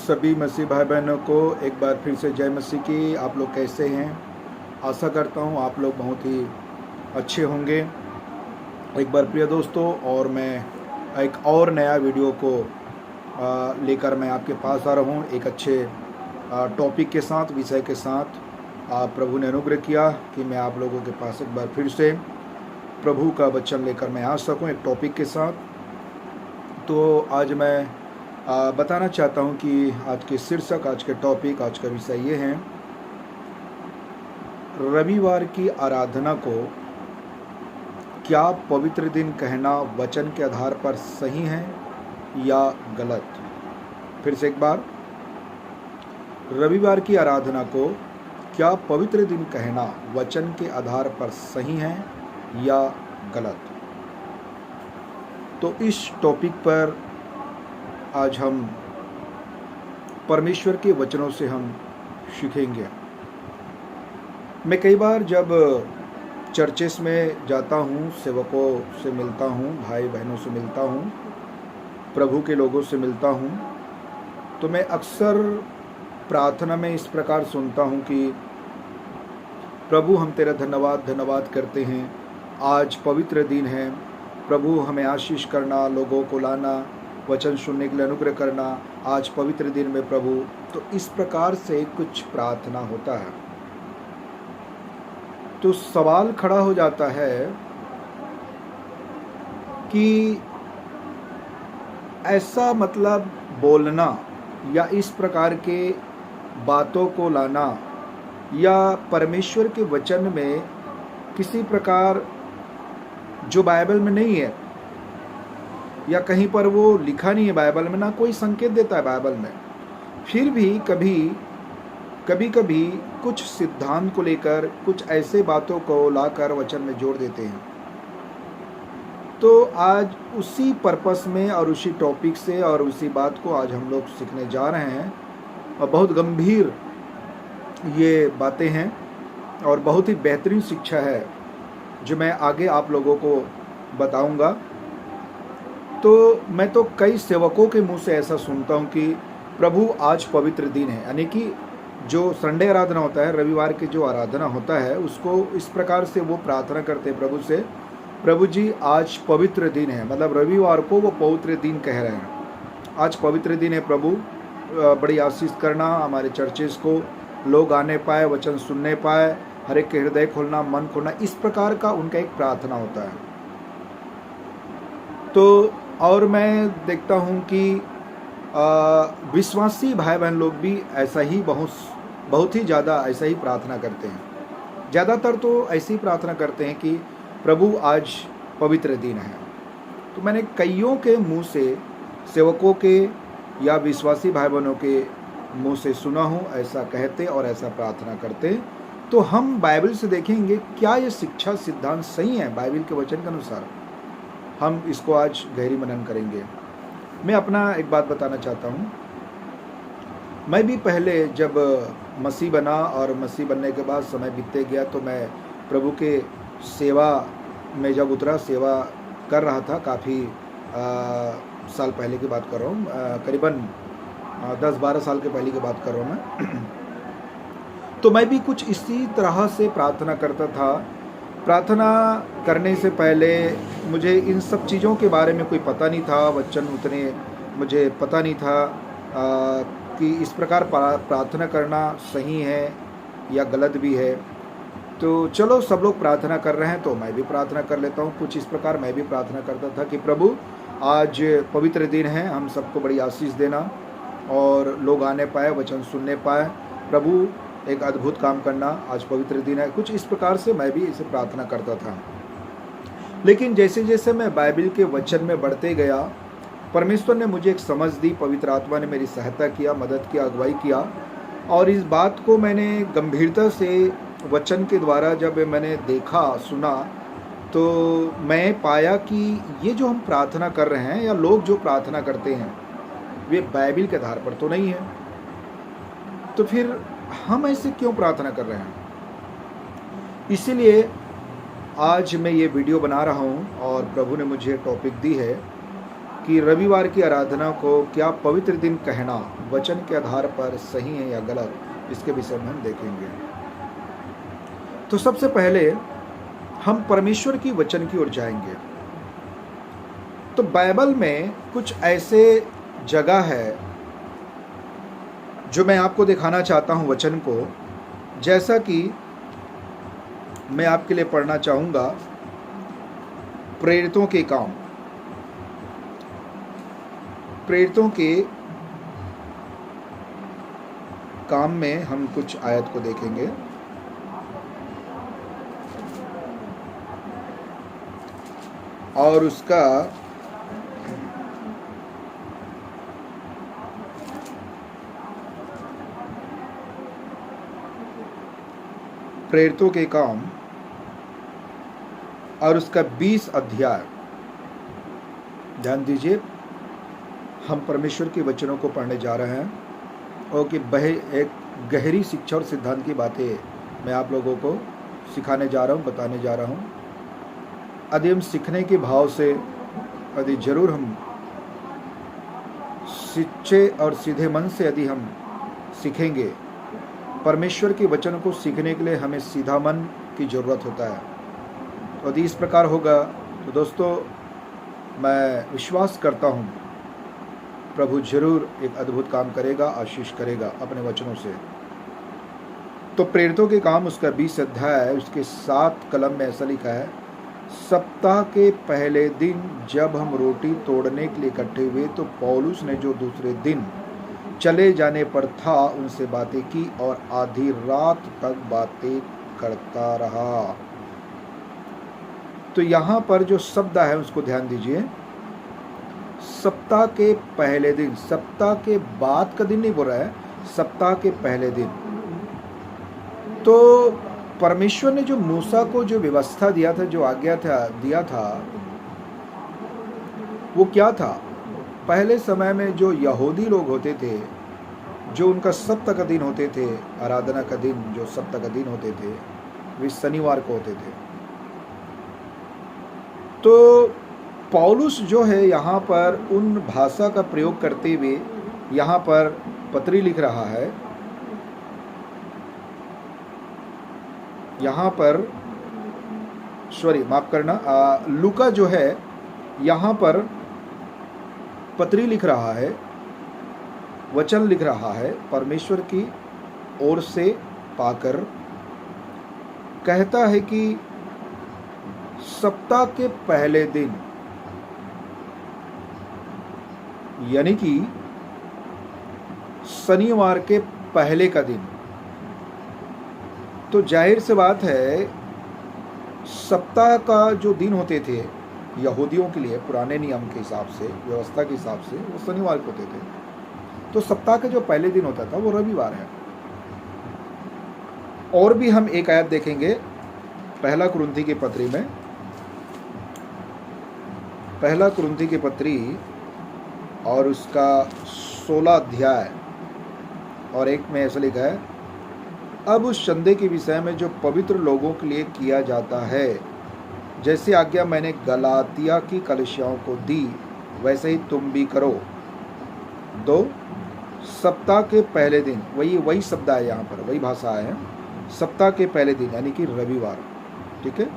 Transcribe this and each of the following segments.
सभी मसीह भाई बहनों को एक बार फिर से जय मसीह की। आप लोग कैसे हैं? आशा करता हूं आप लोग बहुत ही अच्छे होंगे। एक बार प्रिय दोस्तों, और मैं एक और नया वीडियो को लेकर मैं आपके पास आ रहा हूं, एक अच्छे टॉपिक के साथ, विषय के साथ। प्रभु ने अनुग्रह किया कि मैं आप लोगों के पास एक बार फिर से प्रभु का वचन लेकर मैं आ सकूं एक टॉपिक के साथ। तो आज मैं बताना चाहता हूं कि आज के शीर्षक, आज के टॉपिक, आज का विषय ये है, रविवार की आराधना को क्या पवित्र दिन कहना वचन के आधार पर सही है या गलत। फिर से एक बार, रविवार की आराधना को क्या पवित्र दिन कहना वचन के आधार पर सही है या गलत। तो इस टॉपिक पर आज हम परमेश्वर के वचनों से हम सीखेंगे। मैं कई बार जब चर्चेस में जाता हूँ, सेवकों से मिलता हूँ, भाई बहनों से मिलता हूँ, प्रभु के लोगों से मिलता हूँ, तो मैं अक्सर प्रार्थना में इस प्रकार सुनता हूँ कि प्रभु हम तेरा धन्यवाद धन्यवाद करते हैं, आज पवित्र दिन है, प्रभु हमें आशीष करना, लोगों को लाना, वचन सुनने के लिए अनुग्रह करना आज पवित्र दिन में प्रभु। तो इस प्रकार से कुछ प्रार्थना होता है। तो सवाल खड़ा हो जाता है कि ऐसा मतलब बोलना या इस प्रकार के बातों को लाना या परमेश्वर के वचन में किसी प्रकार जो बाइबल में नहीं है या कहीं पर वो लिखा नहीं है बाइबल में, ना कोई संकेत देता है बाइबल में, फिर भी कभी कभी कुछ सिद्धांत को लेकर कुछ ऐसे बातों को लाकर वचन में जोड़ देते हैं। तो आज उसी पर्पस में और उसी टॉपिक से और उसी बात को आज हम लोग सीखने जा रहे हैं। और बहुत गंभीर ये बातें हैं और बहुत ही बेहतरीन शिक्षा है जो मैं आगे आप लोगों को बताऊंगा। तो मैं तो कई सेवकों के मुंह से ऐसा सुनता हूं कि प्रभु आज पवित्र दिन है, यानी कि जो संडे आराधना होता है, रविवार की जो आराधना होता है, उसको इस प्रकार से वो प्रार्थना करते हैं प्रभु से, प्रभु जी आज पवित्र दिन है, मतलब रविवार को वो पवित्र दिन कह रहे हैं। आज पवित्र दिन है प्रभु, बड़ी आशीष करना, हमारे चर्चेस को लोग आने पाए, वचन सुनने पाए, हर एक के हृदय खोलना, मन खोलना, इस प्रकार का उनका एक प्रार्थना होता है। तो और मैं देखता हूँ कि विश्वासी भाई बहन लोग भी ऐसा ही बहुत ही ज़्यादा ऐसा ही प्रार्थना करते हैं। ज़्यादातर तो ऐसी प्रार्थना करते हैं कि प्रभु आज पवित्र दिन है। तो मैंने कईयों के मुंह से, सेवकों के या विश्वासी भाई बहनों के मुंह से सुना हूँ ऐसा कहते और ऐसा प्रार्थना करते। तो हम बाइबल से देखेंगे क्या ये शिक्षा सिद्धांत सही है बाइबल के वचन के अनुसार। हम इसको आज गहरी मनन करेंगे। मैं अपना एक बात बताना चाहता हूँ। मैं भी पहले जब मसीह बना और मसीह बनने के बाद समय बीतते गया, तो मैं प्रभु के सेवा में जब उतरा, सेवा कर रहा था। काफ़ी साल पहले की बात कर रहा हूँ, करीबन 10-12 साल के पहले की बात कर रहा हूँ मैं। तो मैं भी कुछ इसी तरह से प्रार्थना करता था। प्रार्थना करने से पहले मुझे इन सब चीज़ों के बारे में कोई पता नहीं था, वचन उतने मुझे पता नहीं था कि इस प्रकार प्रार्थना करना सही है या गलत भी है। तो चलो, सब लोग प्रार्थना कर रहे हैं तो मैं भी प्रार्थना कर लेता हूँ। कुछ इस प्रकार मैं भी प्रार्थना करता था कि प्रभु आज पवित्र दिन है, हम सबको बड़ी आशीष देना और लोग आने पाए, वचन सुनने पाए, प्रभु एक अद्भुत काम करना, आज पवित्र दिन है। कुछ इस प्रकार से मैं भी इसे प्रार्थना करता था। लेकिन जैसे जैसे मैं बाइबल के वचन में बढ़ते गया, परमेश्वर ने मुझे एक समझ दी, पवित्र आत्मा ने मेरी सहायता किया, मदद किया, अगुवाई किया। और इस बात को मैंने गंभीरता से वचन के द्वारा जब मैंने देखा, सुना, तो मैं पाया कि ये जो हम प्रार्थना कर रहे हैं या लोग जो प्रार्थना करते हैं, वे बाइबल के आधार पर तो नहीं है। तो फिर हम ऐसे क्यों प्रार्थना कर रहे हैं? इसीलिए आज मैं ये वीडियो बना रहा हूँ और प्रभु ने मुझे टॉपिक दी है कि रविवार की आराधना को क्या पवित्र दिन कहना वचन के आधार पर सही है या गलत, इसके विषय में हम देखेंगे। तो सबसे पहले हम परमेश्वर की वचन की ओर जाएंगे। तो बाइबल में कुछ ऐसे जगह है जो मैं आपको दिखाना चाहता हूं वचन को, जैसा कि मैं आपके लिए पढ़ना चाहूँगा प्रेरितों के काम। प्रेरितों के काम में हम कुछ आयत को देखेंगे। और उसका प्रेरितों के काम और उसका 20 अध्याय, ध्यान दीजिए, हम परमेश्वर के वचनों को पढ़ने जा रहे हैं और कि एक गहरी शिक्षा और सिद्धांत की बातें मैं आप लोगों को सिखाने जा रहा हूँ, बताने जा रहा हूँ। यदि हम सीखने के भाव से, यदि जरूर हम सच्चे और सीधे मन से यदि हम सीखेंगे, परमेश्वर के वचन को सीखने के लिए हमें सीधा मन की ज़रूरत होता है। तो यदि इस प्रकार होगा तो दोस्तों मैं विश्वास करता हूँ प्रभु जरूर एक अद्भुत काम करेगा, आशीष करेगा अपने वचनों से। तो प्रेरितों के काम उसका 20 अध्याय है, उसके 7 कलम में ऐसा लिखा है, सप्ताह के पहले दिन जब हम रोटी तोड़ने के लिए इकट्ठे हुए तो पौलुस ने जो दूसरे दिन चले जाने पर था उनसे बातें की और आधी रात तक बातें करता रहा। तो यहाँ पर जो शब्द है उसको ध्यान दीजिए। सप्ताह के पहले दिन, सप्ताह के बाद का दिन नहीं बोल रहा है, सप्ताह के पहले दिन। तो परमेश्वर ने जो मूसा को जो व्यवस्था दिया था, जो आज्ञा दिया था, वो क्या था? पहले समय में जो यहूदी लोग होते थे, जो उनका सप्ताह का दिन होते थे, आराधना का दिन जो सप्ताह का दिन होते थे, वे शनिवार को होते थे। तो पौलुस जो है यहाँ पर उन भाषा का प्रयोग करते हुए यहाँ पर पत्री लिख रहा है। यहाँ पर माफ करना, लूका जो है यहाँ पर पत्री लिख रहा है, वचन लिख रहा है परमेश्वर की ओर से पाकर। कहता है कि सप्ताह के पहले दिन, यानी कि शनिवार के पहले का दिन। तो जाहिर सी बात है, सप्ताह का जो दिन होते थे यहूदियों के लिए पुराने नियम के हिसाब से, व्यवस्था के हिसाब से, वो शनिवार को होते थे। तो सप्ताह का जो पहले दिन होता था वो रविवार है। और भी हम एक आयत देखेंगे पहला कुरिन्थी की पत्री में, पहला कुरिन्थी की पत्री और उसका 16 अध्याय और 1 में ऐसा लिखा है, अब उस चंदे के विषय में जो पवित्र लोगों के लिए किया जाता है, जैसे आज्ञा मैंने गलातिया की कलीसियाओं को दी, वैसे ही तुम भी करो। 2, सप्ताह के पहले दिन, वही शब्द है यहाँ पर, वही भाषा है। सप्ताह के पहले दिन यानी कि रविवार, ठीक है।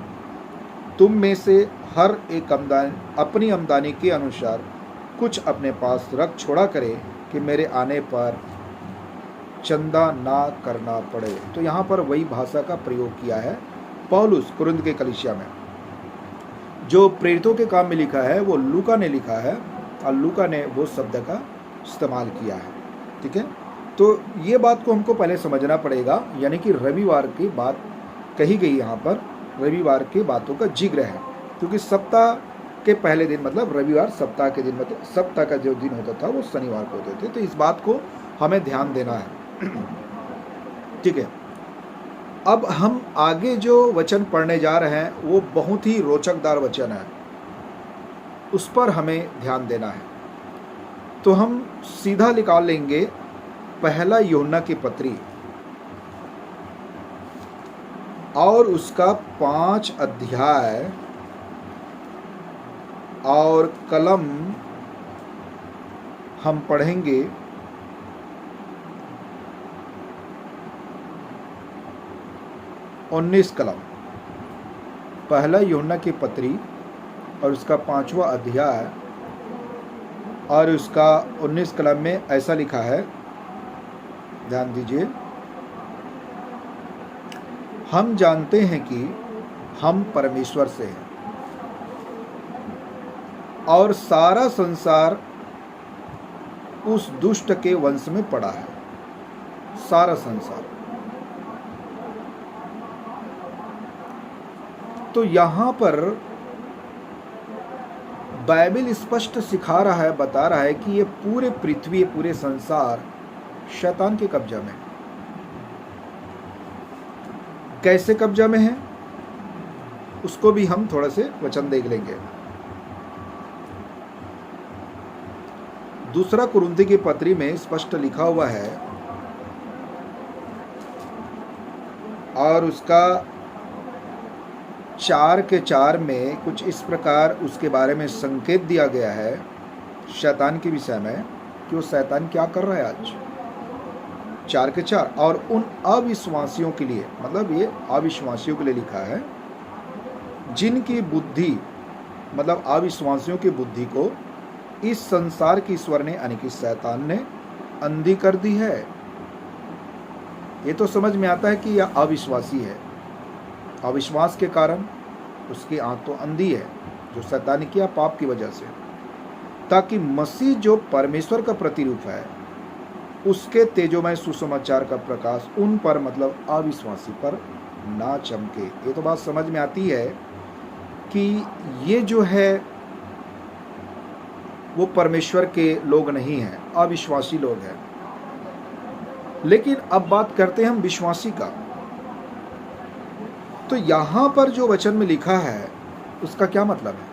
तुम में से हर एक अपनी आमदनी के अनुसार कुछ अपने पास रख छोड़ा करे कि मेरे आने पर चंदा ना करना पड़े। तो यहाँ पर वही भाषा का प्रयोग किया है पौलुस कुरिन्थ के कलीसिया में। जो प्रेरितों के काम में लिखा है वो लूका ने लिखा है और लूका ने वो शब्द का इस्तेमाल किया है, ठीक है। तो ये बात को हमको पहले समझना पड़ेगा, यानी कि रविवार की बात कही गई यहाँ पर, रविवार की बातों का जिक्र है, क्योंकि सप्ताह के पहले दिन मतलब रविवार, सप्ताह के दिन मतलब सप्ताह का जो दिन होता था वो शनिवार को होते थे। तो इस बात को हमें ध्यान देना है, ठीक है। अब हम आगे जो वचन पढ़ने जा रहे हैं वो बहुत ही रोचकदार वचन है, उस पर हमें ध्यान देना है। तो हम सीधा निकाल लेंगे पहला यूहन्ना की पत्री और उसका 5 अध्याय और कलम हम पढ़ेंगे 19 कलम, पहला यूहन्ना की पत्री और उसका 5वां अध्याय और उसका 19 कलम में ऐसा लिखा है, ध्यान दीजिए। हम जानते हैं कि हम परमेश्वर से हैं और सारा संसार उस दुष्ट के वंश में पड़ा है। सारा संसार। तो यहां पर बाइबल स्पष्ट सिखा रहा है, बता रहा है कि ये पूरे पृथ्वी, पूरे संसार शैतान के कब्जा में। कैसे कब्जा में है उसको भी हम थोड़ा से वचन देख लेंगे। दूसरा कुरिन्थी की पत्री में स्पष्ट लिखा हुआ है और उसका 4:4 में कुछ इस प्रकार उसके बारे में संकेत दिया गया है शैतान के विषय में कि वो शैतान क्या कर रहा है आज। 4:4 और उन अविश्वासियों के लिए, मतलब ये अविश्वासियों के लिए लिखा है, जिनकी बुद्धि, मतलब अविश्वासियों की बुद्धि को इस संसार की ईश्वर ने यानी कि शैतान ने अंधी कर दी है। ये तो समझ में आता है कि यह अविश्वासी है, अविश्वास के कारण उसकी आंख तो अंधी है, जो शैतान ने किया पाप की वजह से, ताकि मसीह जो परमेश्वर का प्रतिरूप है उसके तेजोमय सुसमाचार का प्रकाश उन पर, मतलब अविश्वासी पर ना चमके। ये तो बात समझ में आती है कि ये जो है वो परमेश्वर के लोग नहीं हैं, अविश्वासी लोग हैं। लेकिन अब बात करते हैं हम विश्वासी का। तो यहां पर जो वचन में लिखा है उसका क्या मतलब है?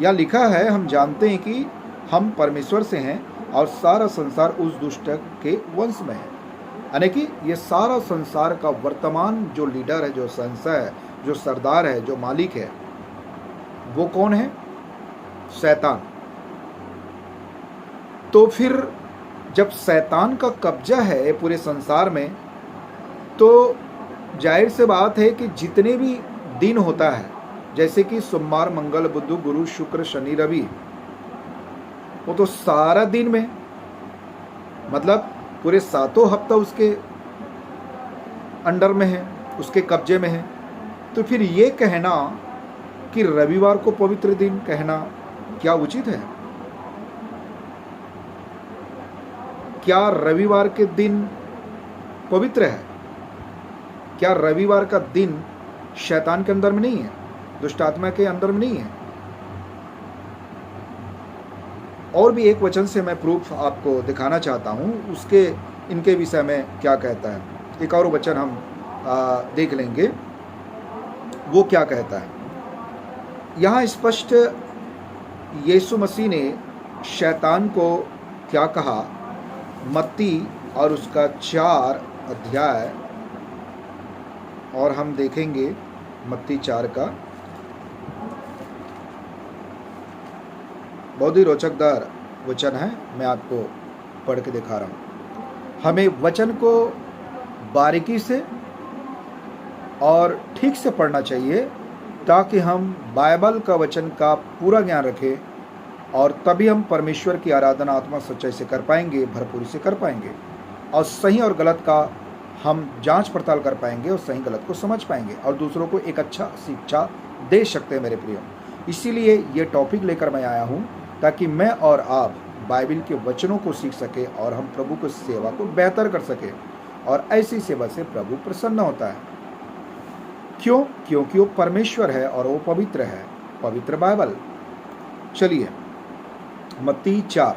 या लिखा है, हम जानते हैं कि हम परमेश्वर से हैं और सारा संसार उस दुष्ट के वंश में है। यानी कि ये सारा संसार का वर्तमान जो लीडर है, जो संस्था है, जो सरदार है, जो मालिक है, वो कौन है? शैतान। तो फिर जब शैतान का कब्जा है पूरे संसार में, तो जाहिर से बात है कि जितने भी दिन होता है, जैसे कि सोमवार, मंगल, बुध, गुरु, शुक्र, शनि, रवि, वो तो सारा दिन में, मतलब पूरे 7 हफ्ता उसके अंडर में है, उसके कब्जे में है। तो फिर ये कहना कि रविवार को पवित्र दिन कहना क्या उचित है? क्या रविवार के दिन पवित्र है? क्या रविवार का दिन शैतान के अंदर में नहीं है, दुष्ट आत्मा के अंदर में नहीं है? और भी एक वचन से मैं प्रूफ आपको दिखाना चाहता हूं, उसके इनके विषय में क्या कहता है। एक और वचन हम देख लेंगे, वो क्या कहता है। यहाँ स्पष्ट यीशु मसीह ने शैतान को क्या कहा, मत्ती और उसका 4 अध्याय, और हम देखेंगे मत्ती 4 का बहुत ही रोचकदार वचन है। मैं आपको पढ़ के दिखा रहा हूँ। हमें वचन को बारीकी से और ठीक से पढ़ना चाहिए ताकि हम बाइबल का वचन का पूरा ज्ञान रखें और तभी हम परमेश्वर की आराधना आत्मा सच्चाई से कर पाएंगे, भरपूरी से कर पाएंगे, और सही और गलत का हम जांच पड़ताल कर पाएंगे और सही गलत को समझ पाएंगे और दूसरों को एक अच्छा शिक्षा दे सकते हैं मेरे प्रियो। इसीलिए ये टॉपिक लेकर मैं आया हूँ ताकि मैं और आप बाइबल के वचनों को सीख सके और हम प्रभु की सेवा को बेहतर कर सके, और ऐसी सेवा से प्रभु प्रसन्न होता है। क्यों? क्योंकि वो परमेश्वर है और वो पवित्र है, पवित्र बाइबल। चलिए मत्ती 4,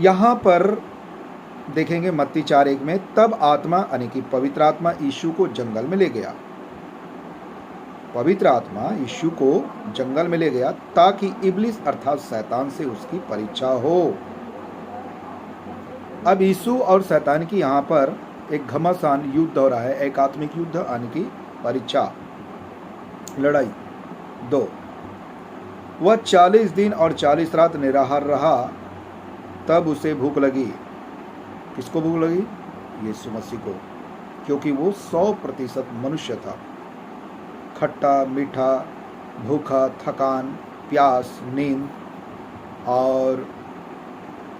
यहां पर देखेंगे मत्ती 4:1 में, तब आत्मा यानी कि पवित्र आत्मा यीशु को जंगल में ले गया। पवित्र आत्मा यीशु को जंगल में ले गया ताकि इब्लिस अर्थात शैतान से उसकी परीक्षा हो। अब यीशु और शैतान की यहाँ पर एक घमासान युद्ध हो रहा है, एक आत्मिक युद्ध यानी कि परीक्षा, लड़ाई 2। वह 40 दिन और 40 रात निराहार रहा, तब उसे भूख लगी। किसको भूख लगी? यीशु मसीह को, क्योंकि वो 100% मनुष्य था। खट्टा मीठा, भूखा, थकान, प्यास, नींद और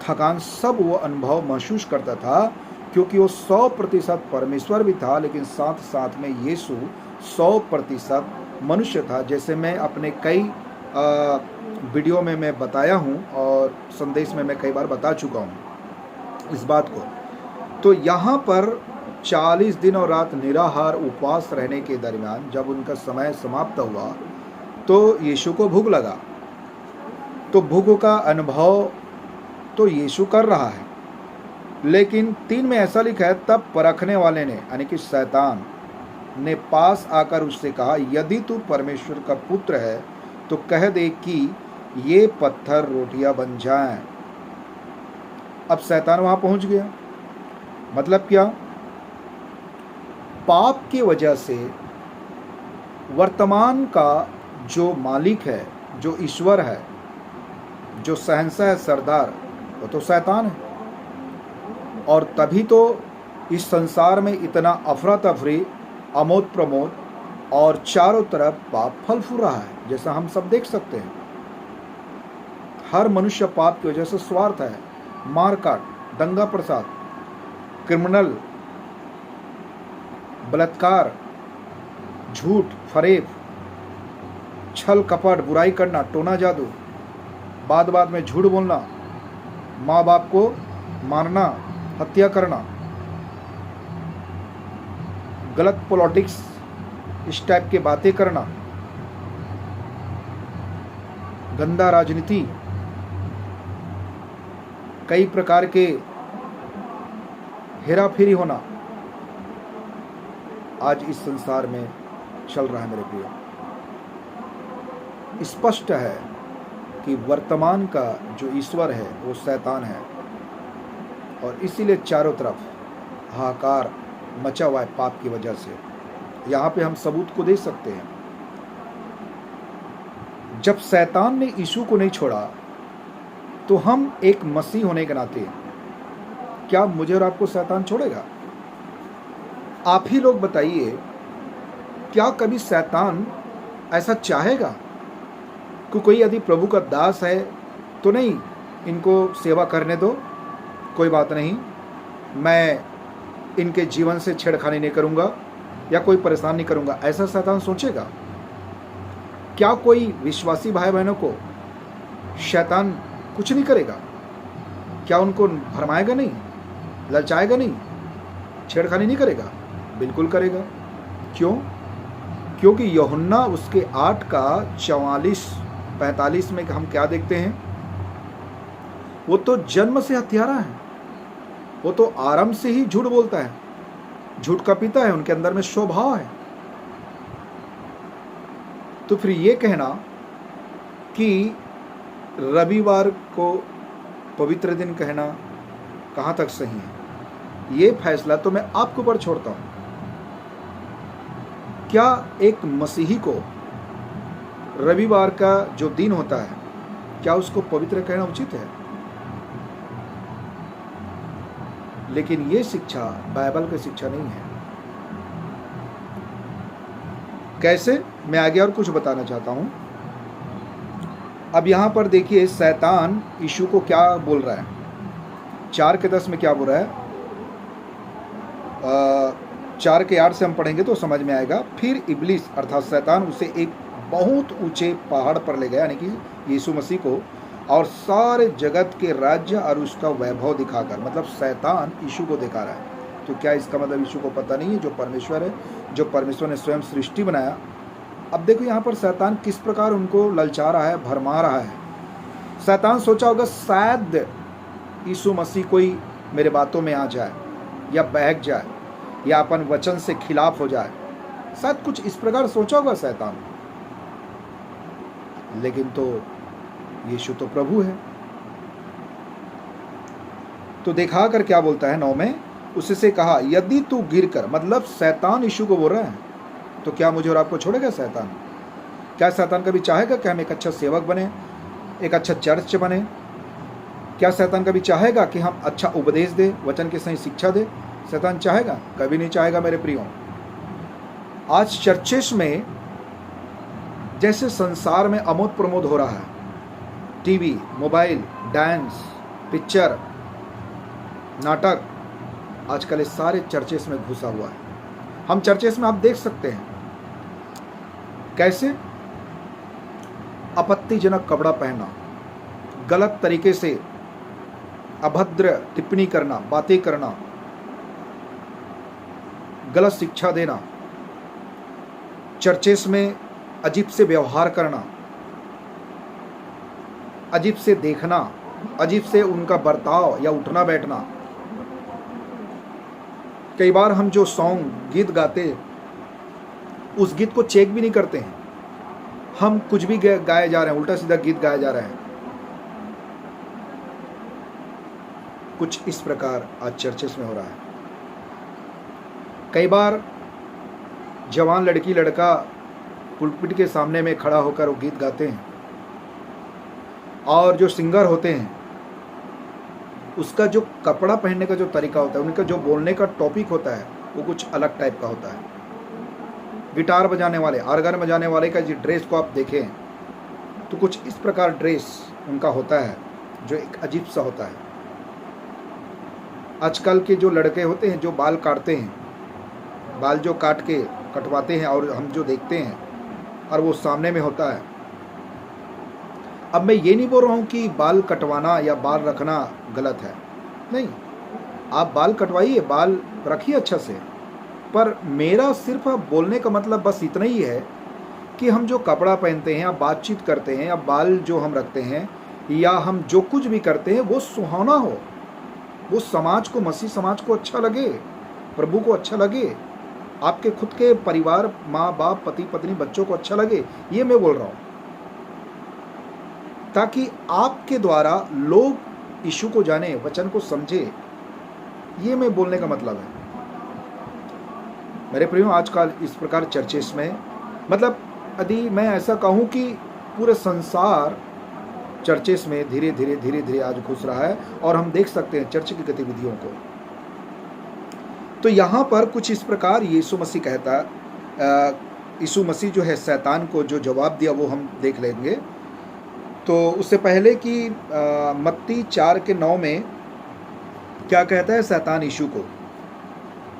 थकान सब वो अनुभव महसूस करता था, क्योंकि वो 100% परमेश्वर भी था, लेकिन साथ साथ में यीशु 100% मनुष्य था। जैसे मैं अपने कई वीडियो में मैं बताया हूँ और संदेश में मैं कई बार बता चुका हूँ इस बात को। तो यहाँ पर 40 दिन और रात निराहार उपवास रहने के दरमियान जब उनका समय समाप्त हुआ तो यीशु को भूख लगा। तो भूख का अनुभव तो यीशु कर रहा है, लेकिन 3 में ऐसा लिखा है, तब परखने वाले ने यानी कि शैतान ने पास आकर उससे कहा, यदि तू परमेश्वर का पुत्र है तो कह दे कि ये पत्थर रोटियां बन जाएं। अब शैतान वहां पहुंच गया। मतलब क्या? पाप की वजह से वर्तमान का जो मालिक है, जो ईश्वर है, जो शहंशाह है, सरदार, वो तो शैतान है। और तभी तो इस संसार में इतना अफरा तफरी, आमोद प्रमोद और चारों तरफ पाप फल फूल रहा है, जैसा हम सब देख सकते हैं। हर मनुष्य पाप की वजह से स्वार्थ है, मारकाट, दंगा प्रसाद, क्रिमिनल, बलात्कार, झूठ, फरेब, छल कपट, बुराई करना, टोना जादू, बात बात में झूठ बोलना, माँ बाप को मारना, हत्या करना, गलत पॉलिटिक्स, इस टाइप के बातें करना, गंदा राजनीति, कई प्रकार के हेरा फेरी होना आज इस संसार में चल रहा है। मेरे प्रिय, स्पष्ट है कि वर्तमान का जो ईश्वर है वो शैतान है, और इसीलिए चारों तरफ हाहाकार मचा हुआ है पाप की वजह से। यहाँ पे हम सबूत को दे सकते हैं। जब शैतान ने यीशु को नहीं छोड़ा तो हम एक मसीह होने के नाते क्या मुझे और आपको शैतान छोड़ेगा? आप ही लोग बताइए, क्या कभी शैतान ऐसा चाहेगा कि कोई यदि प्रभु का दास है तो नहीं, इनको सेवा करने दो, कोई बात नहीं, मैं इनके जीवन से छेड़खानी नहीं करूंगा या कोई परेशान नहीं करूंगा, ऐसा शैतान सोचेगा? क्या कोई विश्वासी भाई बहनों को शैतान कुछ नहीं करेगा? क्या उनको भरमाएगा नहीं, ललचाएगा नहीं, छेड़खानी नहीं करेगा? बिल्कुल करेगा। क्यों? क्योंकि यूहन्ना उसके 8 का 44-45 में हम क्या देखते हैं? वो तो जन्म से हत्यारा है, वो तो आरंभ से ही झूठ बोलता है, झूठ का पिता है, उनके अंदर में स्वभाव है। तो फिर ये कहना कि रविवार को पवित्र दिन कहना कहाँ तक सही है? ये फैसला तो मैं आपके ऊपर छोड़ता हूँ। क्या एक मसीही को रविवार का जो दिन होता है, क्या उसको पवित्र कहना उचित है? लेकिन ये शिक्षा बाइबल की शिक्षा नहीं है। कैसे? मैं आगे और कुछ बताना चाहता हूं। अब यहां पर देखिए, शैतान यीशु को क्या बोल रहा है। 4:10 में क्या बोल रहा है? 4:8 से हम पढ़ेंगे तो समझ में आएगा। फिर इब्लीस अर्थात शैतान उसे एक बहुत ऊंचे पहाड़ पर ले गया, यानी कि यीशु मसीह को, और सारे जगत के राज्य और उसका वैभव दिखाकर, मतलब शैतान यीशु को दिखा रहा है। तो क्या इसका मतलब यीशु को पता नहीं है जो परमेश्वर है, जो परमेश्वर ने स्वयं सृष्टि बनाया? अब देखो यहाँ पर शैतान किस प्रकार उनको ललचा रहा है, भरमा रहा है। शैतान सोचा होगा शायद यीशु मसीह कोई मेरे बातों में आ जाए या बहक जाए या अपन वचन से खिलाफ हो जाए, शायद कुछ इस प्रकार सोचा होगा शैतान। लेकिन तो यीशु तो प्रभु है। तो देखा कर क्या बोलता है 9 में, उससे कहा यदि तू गिर कर, मतलब शैतान यीशु को बोल रहा है, तो क्या मुझे और आपको छोड़ेगा शैतान? क्या शैतान कभी चाहेगा कि हम एक अच्छा सेवक बने, एक अच्छा चर्च बने? क्या शैतान कभी चाहेगा कि हम अच्छा उपदेश दे, वचन की सही शिक्षा दे? शैतान चाहेगा? कभी नहीं चाहेगा मेरे प्रियो। आज चर्चेस में जैसे संसार में आमोद प्रमोद हो रहा है, टीवी, मोबाइल, डांस, पिक्चर, नाटक, आजकल ये सारे चर्चेस में घुसा हुआ है। हम चर्चेस में आप देख सकते हैं कैसे आपत्तिजनक कपड़ा पहनना, गलत तरीके से अभद्र टिप्पणी करना, बातें करना, गलत शिक्षा देना, चर्चेस में अजीब से व्यवहार करना, अजीब से देखना, अजीब से उनका बर्ताव या उठना बैठना। कई बार हम जो सॉन्ग गीत गाते, उस गीत को चेक भी नहीं करते हैं, हम कुछ भी गाए जा रहे हैं, उल्टा सीधा गीत गाया जा रहा है। कुछ इस प्रकार आज चर्चेस में हो रहा है। कई बार जवान लड़की लड़का पुलपिट के सामने में खड़ा होकर वो गीत गाते हैं, और जो सिंगर होते हैं उसका जो कपड़ा पहनने का जो तरीका होता है, उनका जो बोलने का टॉपिक होता है, वो कुछ अलग टाइप का होता है। गिटार बजाने वाले, ऑर्गन बजाने वाले का जो ड्रेस को आप देखें तो कुछ इस प्रकार ड्रेस उनका होता है जो एक अजीब सा होता है। आजकल के जो लड़के होते हैं जो बाल काटते हैं, बाल जो कटवाते हैं और हम जो देखते हैं और वो सामने में होता है। अब मैं ये नहीं बोल रहा हूँ कि बाल कटवाना या बाल रखना गलत है, नहीं, आप बाल कटवाइए, बाल रखिए अच्छा से, पर मेरा सिर्फ बोलने का मतलब बस इतना ही है कि हम जो कपड़ा पहनते हैं या बातचीत करते हैं या बाल जो हम रखते हैं या हम जो कुछ भी करते हैं वो सुहावना हो, वो समाज को, मसीह समाज को अच्छा लगे, प्रभु को अच्छा लगे, आपके खुद के परिवार, माँ बाप, पति पत्नी, बच्चों को अच्छा लगे। ये मैं बोल रहा हूँ, ताकि आपके द्वारा लोग यीशु को जाने, वचन को समझे। ये मैं बोलने का मतलब है मेरे प्रियो। आजकल इस प्रकार चर्चेस में, मतलब यदि मैं ऐसा कहूँ कि पूरे संसार चर्चेस में धीरे धीरे आज घुस रहा है, और हम देख सकते हैं चर्च की गतिविधियों को। तो यहाँ पर कुछ इस प्रकार यीशु मसीह कहता है, यीशु मसीह जो है शैतान को जो जवाब दिया वो हम देख लेंगे। तो उससे पहले कि मत्ती 4:9 में क्या कहता है शैतान यीशु को,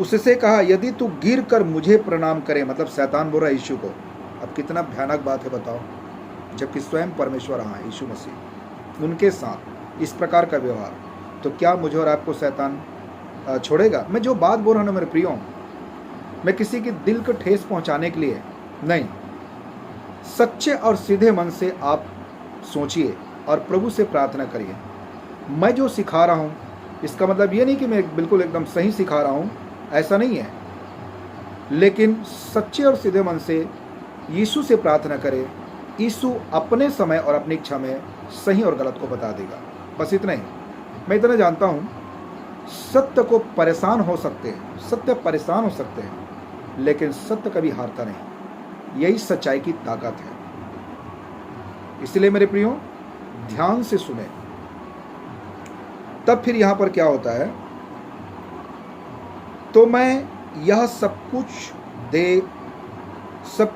उससे कहा यदि तू गिर कर मुझे प्रणाम करे, मतलब शैतान बोल रहा है यीशु को। अब कितना भयानक बात है बताओ, जबकि स्वयं परमेश्वर हाँ यीशु मसीह, उनके साथ इस प्रकार का व्यवहार, तो क्या मुझे और आपको शैतान छोड़ेगा? मैं जो बात बोल रहा हूँ ना मेरे प्रियो, मैं किसी के दिल को ठेस पहुँचाने के लिए नहीं, सच्चे और सीधे मन से आप सोचिए और प्रभु से प्रार्थना करिए। मैं जो सिखा रहा हूँ इसका मतलब ये नहीं कि मैं बिल्कुल एकदम सही सिखा रहा हूँ, ऐसा नहीं है, लेकिन सच्चे और सीधे मन से यीशु से प्रार्थना करें। यीशु अपने समय और अपनी इच्छा में सही और गलत को बता देगा, बस इतना ही। मैं इतना जानता हूँ, सत्य को परेशान हो सकते हैं, सत्य परेशान हो सकते हैं, लेकिन सत्य कभी हारता नहीं। यही सच्चाई की ताकत है। इसलिए मेरे प्रियो ध्यान से सुने। तब फिर यहां पर क्या होता है, तो मैं यह सब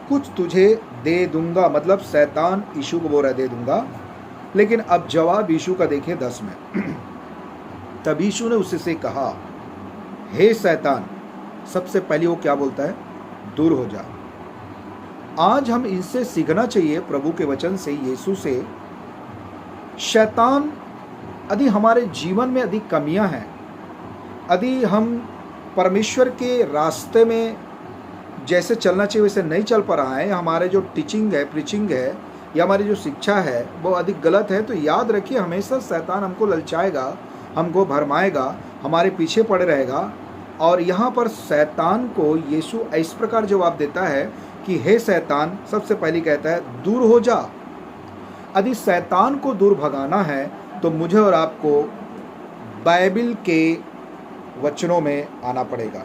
कुछ तुझे दे दूंगा, मतलब शैतान यीशु को बोल रहा है दे दूंगा। लेकिन अब जवाब यीशु का देखिए 10 में। तब यीशु ने उससे कहा, हे शैतान, सबसे पहले वो क्या बोलता है, दूर हो जा। आज हम इनसे सीखना चाहिए, प्रभु के वचन से, यीशु से। शैतान यदि हमारे जीवन में यदि कमियां हैं, यदि हम परमेश्वर के रास्ते में जैसे चलना चाहिए वैसे नहीं चल पा रहा है, हमारे जो टीचिंग है, प्रीचिंग है, या हमारी जो शिक्षा है वो अधिक गलत है, तो याद रखिए हमेशा शैतान हमको ललचाएगा, हमको भरमाएगा, हमारे पीछे पड़े रहेगा। और यहाँ पर शैतान को यीशु इस प्रकार जवाब देता है कि हे शैतान, सबसे पहले कहता है दूर हो जा। यदि शैतान को दूर भगाना है तो मुझे और आपको बाइबल के वचनों में आना पड़ेगा,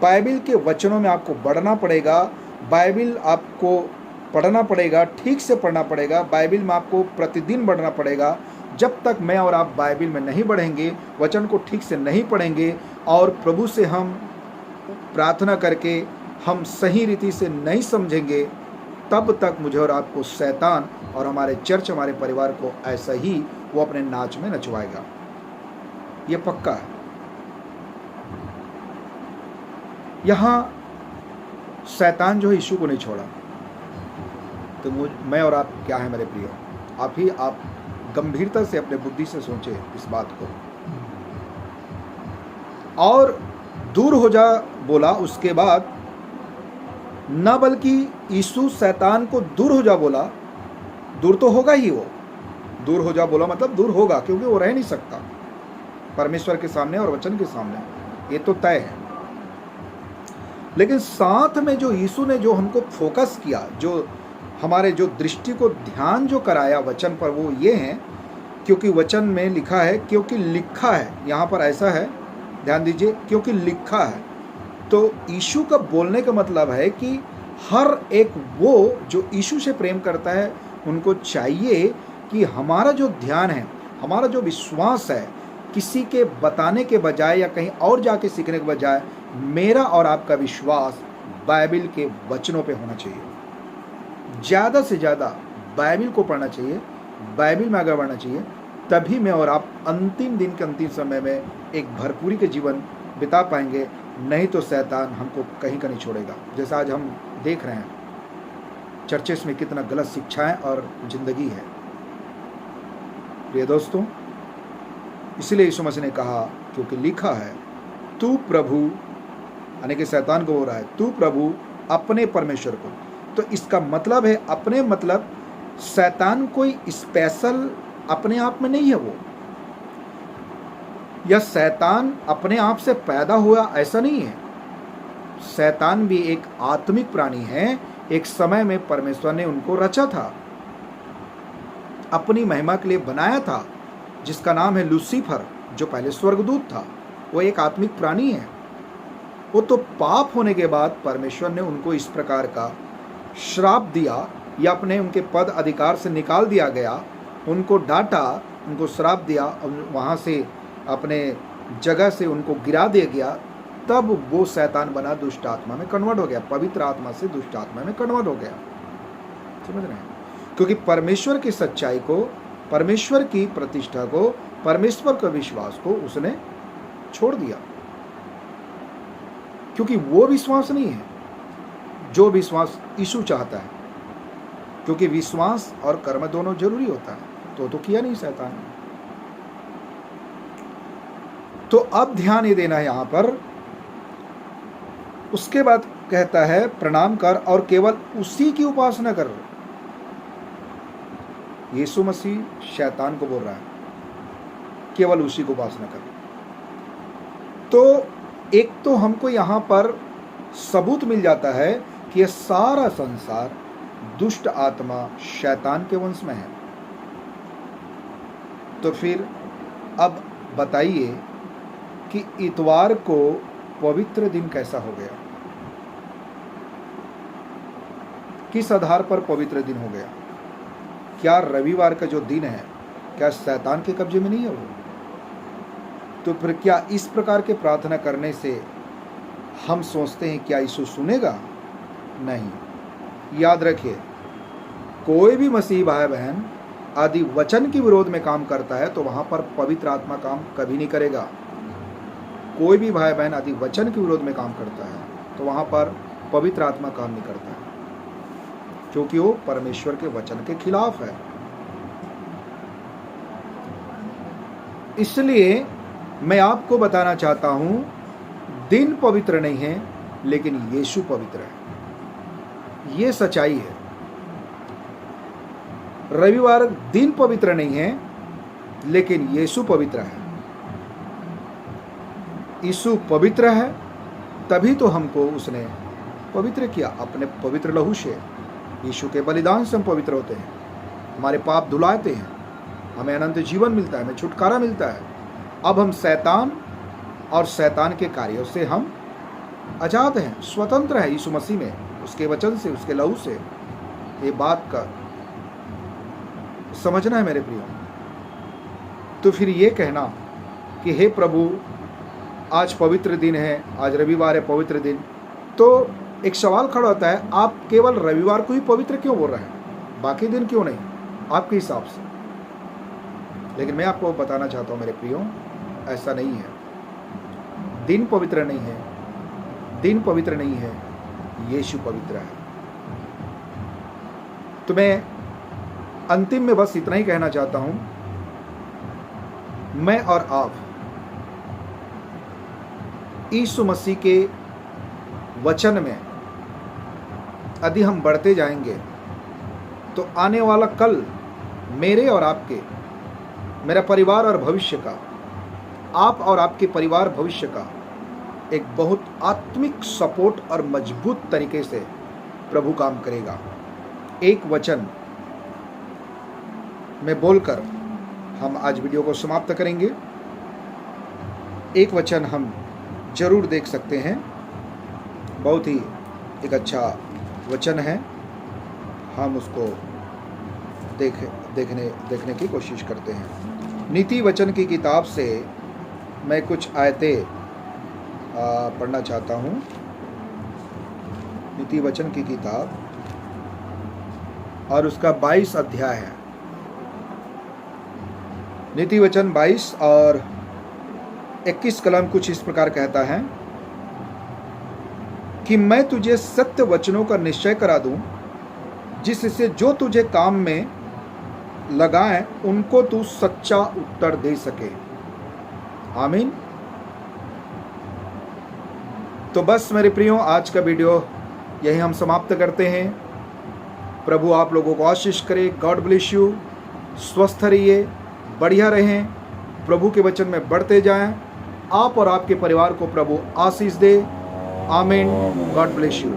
बाइबल के वचनों में आपको बढ़ना पड़ेगा, बाइबिल आपको पढ़ना पड़ेगा, ठीक से पढ़ना पड़ेगा, बाइबिल में आपको प्रतिदिन बढ़ना पड़ेगा। जब तक मैं और आप बाइबिल में नहीं बढ़ेंगे, वचन को ठीक से नहीं पढ़ेंगे और प्रभु से हम प्रार्थना करके हम सही रीति से नहीं समझेंगे, तब तक मुझे और आपको शैतान और हमारे चर्च, हमारे परिवार को ऐसा ही वो अपने नाच में नचवाएगा। ये पक्का है। यहाँ शैतान जो है यीशु को नहीं छोड़ा। तो मैं और आप क्या है मेरे प्रिय, आप गंभीरता से अपने बुद्धि से सोचें इस बात को। और दूर हो जा बोला, उसके बाद न बल्कि यीशु शैतान को दूर हो जा बोला। दूर तो होगा ही, वो दूर हो जा बोला मतलब दूर होगा, क्योंकि वो रह नहीं सकता परमेश्वर के सामने और वचन के सामने, ये तो तय है। लेकिन साथ में जो यीशु ने जो हमको फोकस किया, जो हमारे जो दृष्टि को ध्यान जो कराया वचन पर, वो ये है क्योंकि वचन में लिखा है, क्योंकि लिखा है। यहाँ पर ऐसा है, ध्यान दीजिए, क्योंकि लिखा है। तो यीशु का बोलने का मतलब है कि हर एक वो जो यीशु से प्रेम करता है, उनको चाहिए कि हमारा जो ध्यान है, हमारा जो विश्वास है, किसी के बताने के बजाय या कहीं और जाके सीखने के बजाय मेरा और आपका विश्वास बाइबिल के वचनों पे होना चाहिए। ज़्यादा से ज़्यादा बाइबिल को पढ़ना चाहिए, बाइबिल में आगे बढ़ना चाहिए, तभी मैं और आप अंतिम दिन के अंतिम समय में एक भरपूरी के जीवन बिता पाएंगे। नहीं तो शैतान हमको कहीं का नहीं छोड़ेगा। जैसा आज हम देख रहे हैं चर्चेस में कितना गलत शिक्षाएं और ज़िंदगी है। प्रिय दोस्तों, इसलिए यीशु मसीह ने कहा, क्योंकि लिखा है, तू प्रभु, यानी कि शैतान को हो रहा है, तू प्रभु अपने परमेश्वर को। तो इसका मतलब है अपने, मतलब शैतान कोई स्पेशल अपने आप में नहीं है वो, या शैतान अपने आप से पैदा हुआ, ऐसा नहीं है। शैतान भी एक आत्मिक प्राणी है। एक समय में परमेश्वर ने उनको रचा था, अपनी महिमा के लिए बनाया था, जिसका नाम है लूसीफर, जो पहले स्वर्गदूत था। वो एक आत्मिक प्राणी है। वो तो पाप होने के बाद परमेश्वर ने उनको इस प्रकार का श्राप दिया, या अपने उनके पद अधिकार से निकाल दिया गया, उनको डांटा, उनको श्राप दिया, वहाँ से अपने जगह से उनको गिरा दिया गया। तब वो शैतान बना, दुष्ट आत्मा में कन्वर्ट हो गया, पवित्र आत्मा से दुष्ट आत्मा में कन्वर्ट हो गया। समझ रहे हैं? क्योंकि परमेश्वर की सच्चाई को, परमेश्वर की प्रतिष्ठा को, परमेश्वर के विश्वास को उसने छोड़ दिया, क्योंकि वो विश्वास नहीं है जो विश्वास यीशु चाहता है। क्योंकि विश्वास और कर्म दोनों जरूरी होता है, तो किया नहीं शैतान ने। तो अब ध्यान ये देना है यहाँ पर। उसके बाद कहता है, प्रणाम कर और केवल उसी की उपासना कर। यीशु मसीह शैतान को बोल रहा है, केवल उसी को उपासना कर। तो एक तो हमको यहाँ पर सबूत मिल जाता है कि यह सारा संसार दुष्ट आत्मा शैतान के वंश में है। तो फिर अब बताइए कि इतवार को पवित्र दिन कैसा हो गया, किस आधार पर पवित्र दिन हो गया? क्या रविवार का जो दिन है, क्या शैतान के कब्जे में नहीं है वो? तो फिर क्या इस प्रकार के प्रार्थना करने से हम सोचते हैं क्या यीशु सुनेगा? नहीं। याद रखिए, कोई भी मसीह भाई बहन आदि वचन के विरोध में काम करता है तो वहां पर पवित्र आत्मा काम कभी नहीं करेगा। कोई भी भाई बहन आदि वचन के विरोध में काम करता है तो वहां पर पवित्र आत्मा काम नहीं करता है, क्योंकि वो परमेश्वर के वचन के खिलाफ है। इसलिए मैं आपको बताना चाहता हूं, दिन पवित्र नहीं है लेकिन यीशु पवित्र है। ये सच्चाई है। रविवार दिन पवित्र नहीं है लेकिन यीशु पवित्र है। यीशु पवित्र है, तभी तो हमको उसने पवित्र किया अपने पवित्र लहू से। यीशु के बलिदान से हम पवित्र होते हैं, हमारे पाप धुलाते हैं, हमें अनंत जीवन मिलता है, हमें छुटकारा मिलता है। अब हम शैतान और शैतान के कार्यों से हम आज़ाद हैं, स्वतंत्र हैं यीशु मसीह में। उसके वचन से, उसके लहू से ये बात का समझना है मेरे प्रियो। तो फिर ये कहना कि हे प्रभु आज पवित्र दिन है, आज रविवार है, पवित्र दिन, तो एक सवाल खड़ा होता है, आप केवल रविवार को ही पवित्र क्यों बोल रहे हैं, बाकी दिन क्यों नहीं, आपके हिसाब से? लेकिन मैं आपको बताना चाहता हूं मेरे प्रियो, ऐसा नहीं है। दिन पवित्र नहीं है, दिन पवित्र नहीं है, यीशु पवित्र है। तो मैं अंतिम में बस इतना ही कहना चाहता हूं, मैं और आप यीशु मसीह के वचन में यदि हम बढ़ते जाएंगे तो आने वाला कल मेरे और आपके, मेरा परिवार और भविष्य का, आप और आपके परिवार भविष्य का एक बहुत आत्मिक सपोर्ट और मजबूत तरीके से प्रभु काम करेगा। एक वचन में बोलकर हम आज वीडियो को समाप्त करेंगे। एक वचन हम जरूर देख सकते हैं, बहुत ही एक अच्छा वचन है, हम उसको देखने की कोशिश करते हैं। नीति वचन की किताब से मैं कुछ आयतें पढ़ना चाहता हूँ। नीति वचन की किताब और उसका 22 अध्याय है। नीति वचन 22 और 21 कलम कुछ इस प्रकार कहता है कि मैं तुझे सत्य वचनों का निश्चय करा दूं, जिससे जो तुझे काम में लगाएं उनको तू सच्चा उत्तर दे सके। आमीन। तो बस मेरे प्रियो, आज का वीडियो यही हम समाप्त करते हैं। प्रभु आप लोगों को आशीष करे। God bless you. स्वस्थ रहिए, बढ़िया रहें, प्रभु के वचन में बढ़ते जाएं। आप और आपके परिवार को प्रभु आशीष दे। आमीन। God bless you.